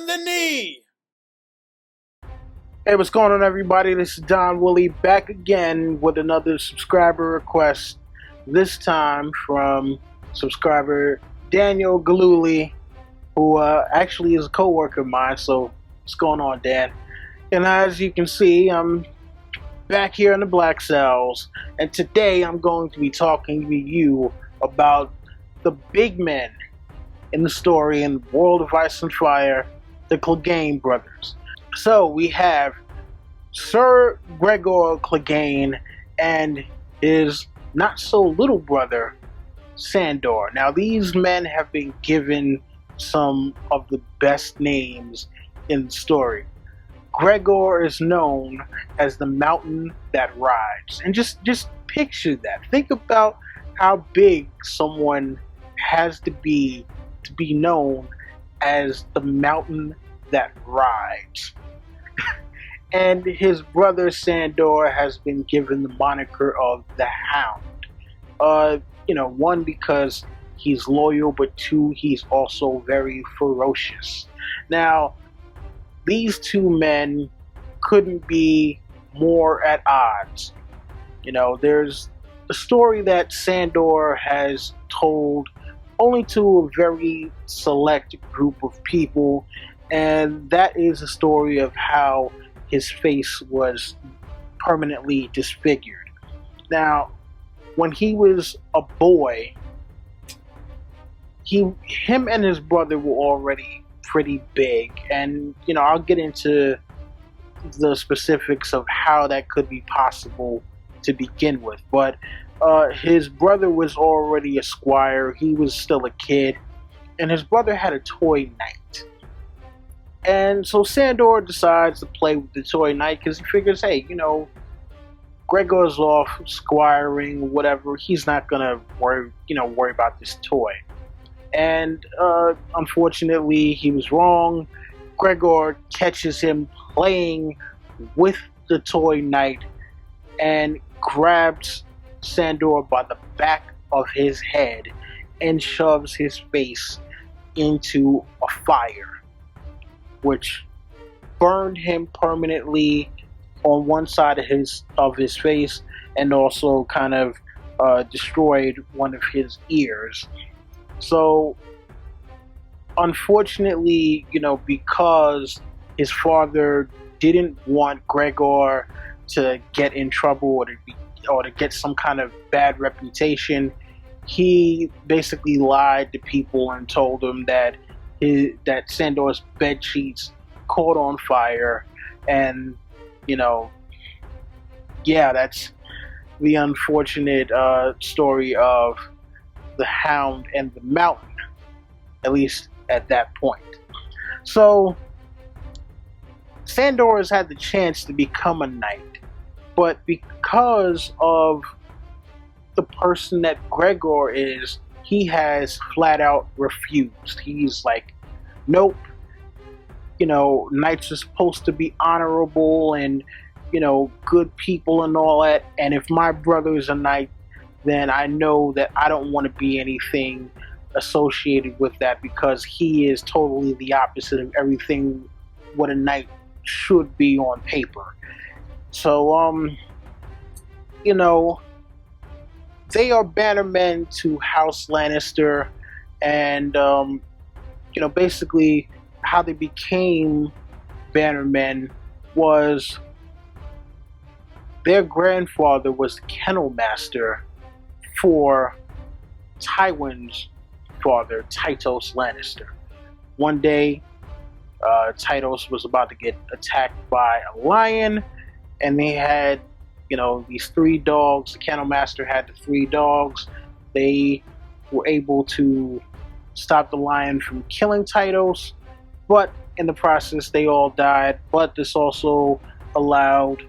the knee. Hey, what's going on, everybody? This is Don Woolley back again with another subscriber request. This time from subscriber Daniel Galuli, who actually is a co-worker of mine. So what's going on, Dan? And as you can see, I'm back here in the Black Cells, and today I'm going to be talking to you about the big men in the story in the world of Ice and Fire, the Clegane brothers. So we have Sir Gregor Clegane and his not so little brother Sandor. Now these men have been given some of the best names in the story. Gregor is known as the mountain that rides. And just picture that. Think about how big someone has to be known as the mountain that rides. And his brother Sandor has been given the moniker of the Hound. One, because he's loyal, but two, he's also very ferocious. Now, these two men couldn't be more at odds. There's a story that Sandor has told only to a very select group of people, and that is a story of how his face was permanently disfigured. Now, when he was a boy, him and his brother were already pretty big, and I'll get into the specifics of how that could be possible to begin with, but his brother was already a squire. He was still a kid, and his brother had a toy knight. And so Sandor decides to play with the toy knight because he figures, hey, Gregor's off squiring, whatever. He's not gonna worry about this toy. And unfortunately, he was wrong. Gregor catches him playing with the toy knight and grabs Sandor by the back of his head and shoves his face into a fire, which burned him permanently on one side of his face, and also kind of destroyed one of his ears. So, unfortunately, because his father didn't want Gregor to get in trouble or to get some kind of bad reputation, he basically lied to people and told them that Sandor's bed sheets caught on fire, and that's the unfortunate story of the Hound and the Mountain, at least at that point. So Sandor has had the chance to become a knight, but because of the person that Gregor is, he has flat out refused. He's like, nope, knights are supposed to be honorable and, good people and all that. And if my brother is a knight, then I know that I don't want to be anything associated with that, because he is totally the opposite of everything what a knight should be on paper. So, they are bannermen to House Lannister, and, basically how they became bannermen was their grandfather was the kennel master for Tywin's father, Tytos Lannister. One day, Tytos was about to get attacked by a lion, and they had, these three dogs. The kennel master had the three dogs. They were able to stop the lion from killing Tytos, but in the process, they all died. But this also allowed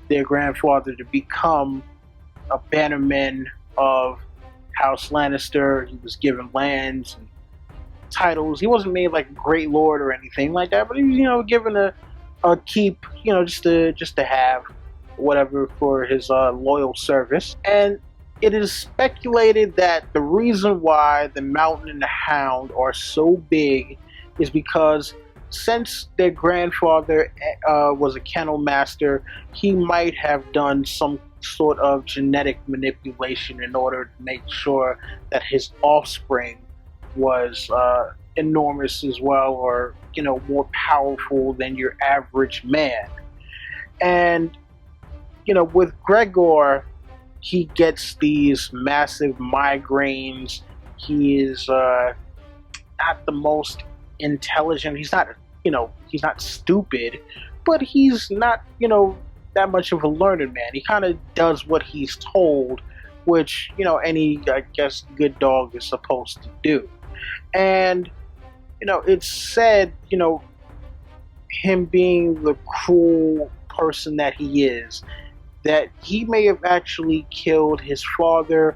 their grandfather to become a bannerman of House Lannister. He was given lands and titles. He wasn't made like a great lord or anything like that, but he was, given a keep, just to have whatever for his loyal service. And it is speculated that the reason why the Mountain and the Hound are so big is because since their grandfather was a kennel master, he might have done some sort of genetic manipulation in order to make sure that his offspring was enormous as well, or more powerful than your average man. And with Gregor, he gets these massive migraines. He is not the most intelligent. He's not, he's not stupid, but he's not, that much of a learned man. He kind of does what he's told, which, any, I guess, good dog is supposed to do. And, it's said, him being the cruel person that he is, that he may have actually killed his father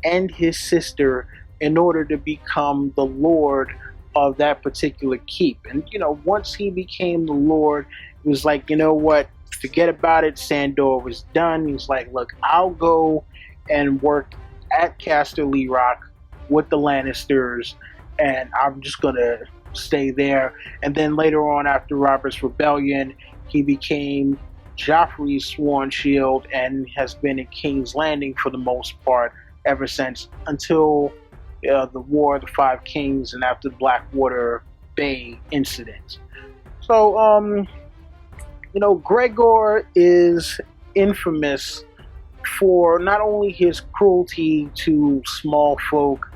and his sister in order to become the lord of that particular keep. And once he became the lord, it was like, what, forget about it. Sandor was done. He's like, look, I'll go and work at Casterly Rock with the Lannisters, and I'm just gonna stay there. And then later on, after Robert's Rebellion, he became Joffrey's sworn shield and has been in King's Landing for the most part ever since, until the War of the Five Kings and after the Blackwater Bay incident. So, Gregor is infamous for not only his cruelty to small folk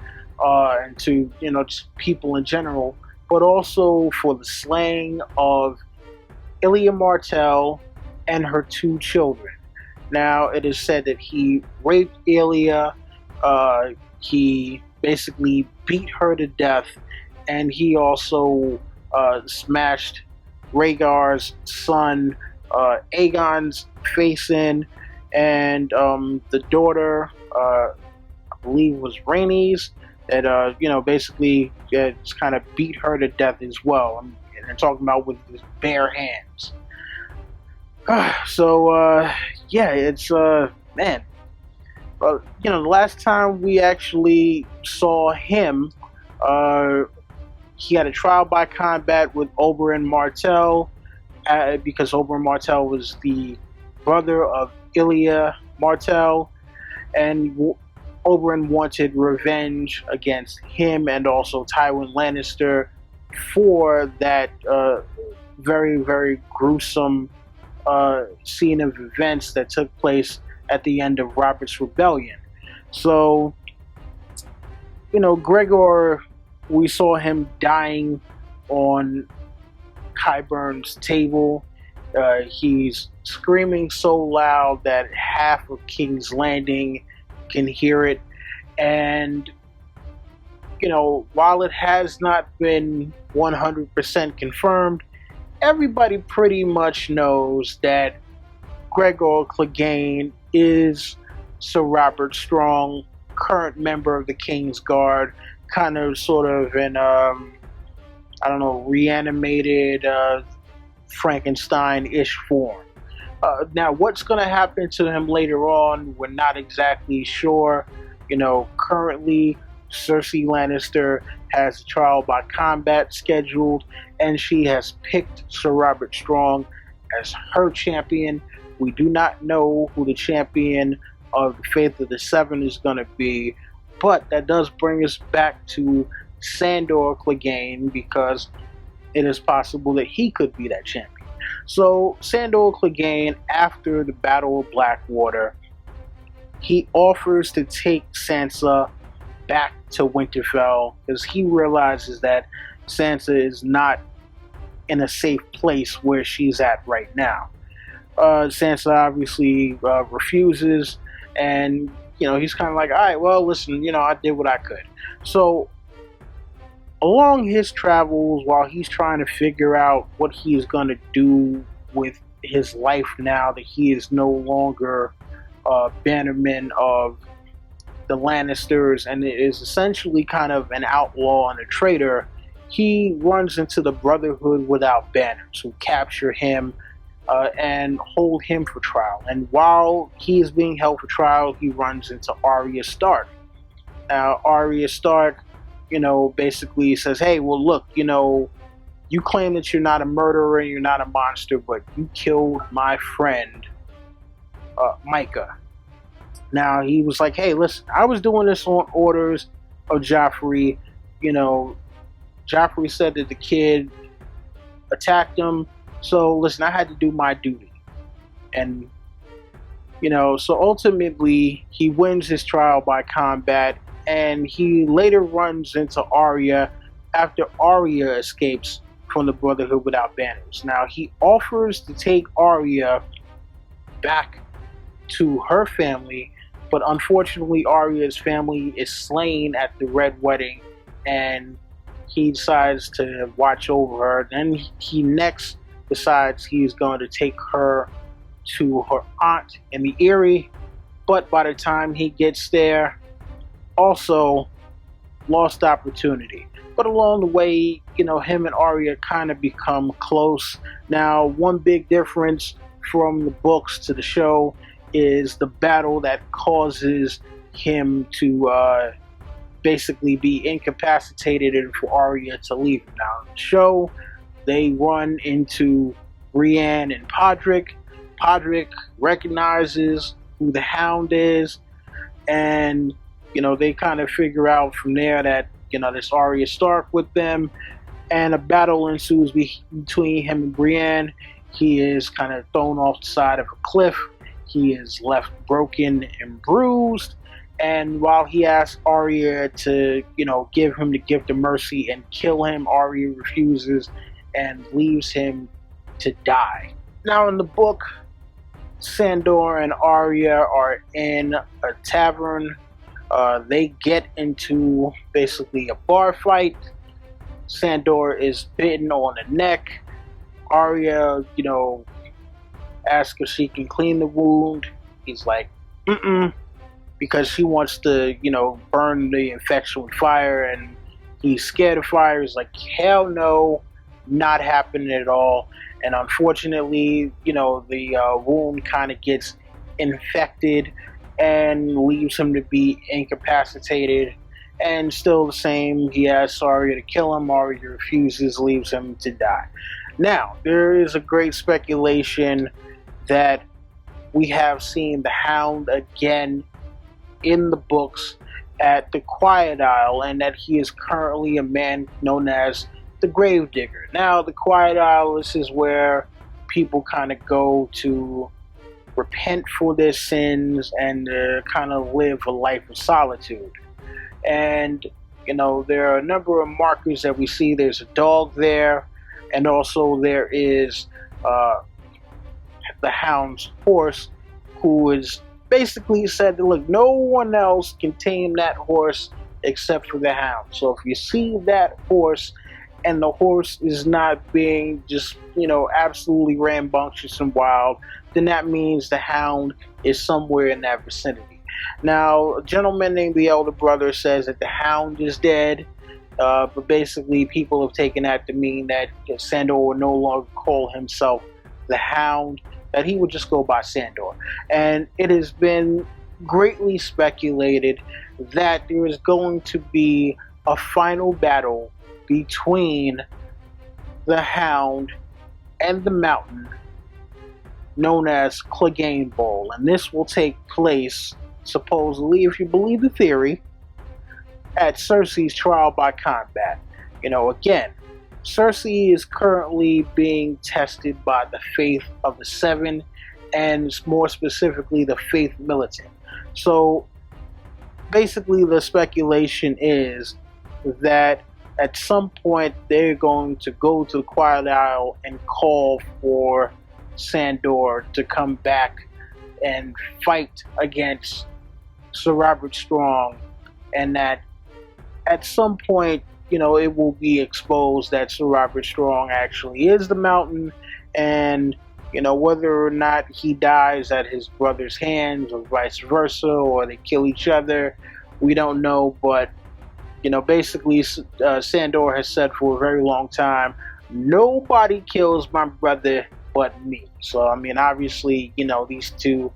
and to just people in general, but also for the slaying of Ilya Martell and her two children. Now, it is said that he raped Ilya, he basically beat her to death, and he also smashed Rhaegar's son Aegon's face in, and the daughter, I believe was Rhaenys, that basically just kind of beat her to death as well. And I'm talking about with his bare hands. So it's man. The last time we actually saw him, he had a trial by combat with Oberyn Martell, because Oberyn Martell was the brother of Ilya Martell, and Oberyn wanted revenge against him and also Tywin Lannister for that very, very gruesome scene of events that took place at the end of Robert's Rebellion. So, Gregor, we saw him dying on Qyburn's table. He's screaming so loud that half of King's Landing can hear it. And, while it has not been 100% confirmed, everybody pretty much knows that Gregor Clegane is Sir Robert Strong, current member of the King's Guard, kind of sort of in, reanimated Frankenstein-ish form. Now, what's going to happen to him later on, we're not exactly sure. Currently, Cersei Lannister has a trial by combat scheduled, and she has picked Sir Robert Strong as her champion. We do not know who the champion of the Faith of the Seven is going to be, but that does bring us back to Sandor Clegane, because it is possible that he could be that champion. So Sandor Clegane, after the Battle of Blackwater, he offers to take Sansa back to Winterfell because he realizes that Sansa is not in a safe place where she's at right now. Sansa obviously refuses, and he's kind of like, all right, well, listen, I did what I could. So along his travels, while he's trying to figure out what he's going to do with his life now that he is no longer bannerman of the Lannisters and is essentially kind of an outlaw and a traitor, he runs into the Brotherhood Without Banners, who capture him and hold him for trial. And while he is being held for trial, he runs into Arya Stark. Now, Arya Stark, basically says, hey, well, look, you claim that you're not a murderer and you're not a monster, but you killed my friend, Micah. Now, he was like, hey, listen, I was doing this on orders of Joffrey. You know, Joffrey said that the kid attacked him. So, listen, I had to do my duty. And, so ultimately, he wins his trial by combat. And he later runs into Arya after Arya escapes from the Brotherhood without banners. Now, he offers to take Arya back to her family, but unfortunately Arya's family is slain at the Red Wedding, and he decides to watch over her. Then he next decides he's going to take her to her aunt in the Eyrie, but by the time he gets there, also lost opportunity. But along the way, him and Arya kind of become close. Now, one big difference from the books to the show is the battle that causes him to basically be incapacitated and for Arya to leave him. Now, in the show, they run into Brienne and Podrick. Podrick recognizes who the Hound is, and they kind of figure out from there that there's Arya Stark with them, and a battle ensues between him and Brienne. He is kind of thrown off the side of a cliff. He is left broken and bruised, and while he asks Arya to give him the gift of mercy and kill him, Arya refuses and leaves him to die. Now, in the book, Sandor and Arya are in a tavern. They get into basically a bar fight. Sandor is bitten on the neck. Arya, asks if she can clean the wound. He's like, because she wants to, burn the infection with fire, and he's scared of fire. He's like, hell no, not happening at all. And unfortunately, the wound kind of gets infected and leaves him to be incapacitated. And still the same, he asks Arya to kill him. Arya refuses, leaves him to die. Now, there is a great speculation that we have seen the Hound again in the books at the Quiet Isle, and that he is currently a man known as the Gravedigger. Now, the Quiet Isle, this is where people kind of go to repent for their sins and kind of live a life of solitude. And, there are a number of markers that we see. There's a dog there, and also there is the Hound's horse, who is basically said that, look, no one else can tame that horse except for the Hound. So if you see that horse and the horse is not being just, absolutely rambunctious and wild, then that means the Hound is somewhere in that vicinity. Now, a gentleman named the Elder Brother says that the Hound is dead, but basically people have taken that to mean that Sandor will no longer call himself the Hound, that he would just go by Sandor. And it has been greatly speculated that there is going to be a final battle between the Hound and the Mountain, known as Clegane Bowl. And this will take place, supposedly, if you believe the theory, at Cersei's trial by combat. Again, Cersei is currently being tested by the Faith of the Seven, and more specifically the Faith Militant. So basically the speculation is that at some point they're going to go to the Quiet Isle and call for Sandor to come back and fight against Sir Robert Strong, and that at some point, it will be exposed that Sir Robert Strong actually is the Mountain, and whether or not he dies at his brother's hands or vice versa, or they kill each other, we don't know. But basically, Sandor has said for a very long time, nobody kills my brother but me. So obviously, these two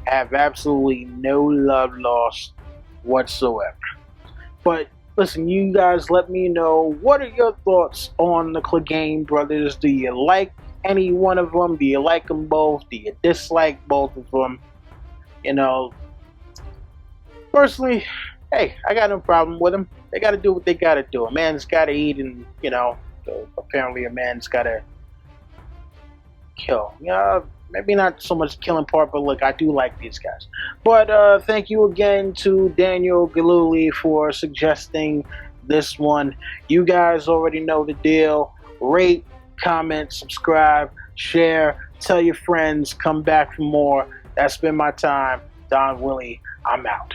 have absolutely no love lost whatsoever. But listen, you guys let me know, what are your thoughts on the Clegane brothers? Do you like any one of them? Do you like them both? Do you dislike both of them? You know, personally, hey, I got no problem with them. They got to do what they got to do. A man's got to eat, and apparently a man's got to kill. Maybe not so much the killing part, but look, I do like these guys. But thank you again to Daniel Galuli for suggesting this one. You guys already know the deal. Rate, comment, subscribe, share, tell your friends, come back for more. That's been my time. Don Willie, I'm out.